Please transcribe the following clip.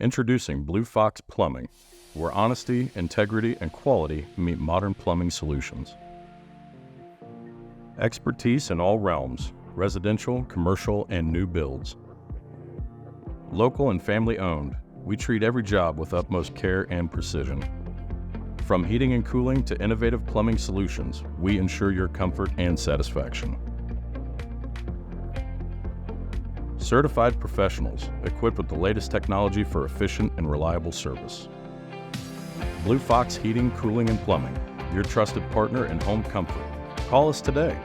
Introducing Blue Fox Plumbing, where honesty, integrity, and quality meet modern plumbing solutions. Expertise in all realms, residential, commercial, and new builds. Local and family owned, we treat every job with utmost care and precision. From heating and cooling to innovative plumbing solutions, we ensure your comfort and satisfaction. Certified professionals equipped with the latest technology for efficient and reliable service. Blue Fox Heating, Cooling, and Plumbing, your trusted partner in home comfort. Call us today.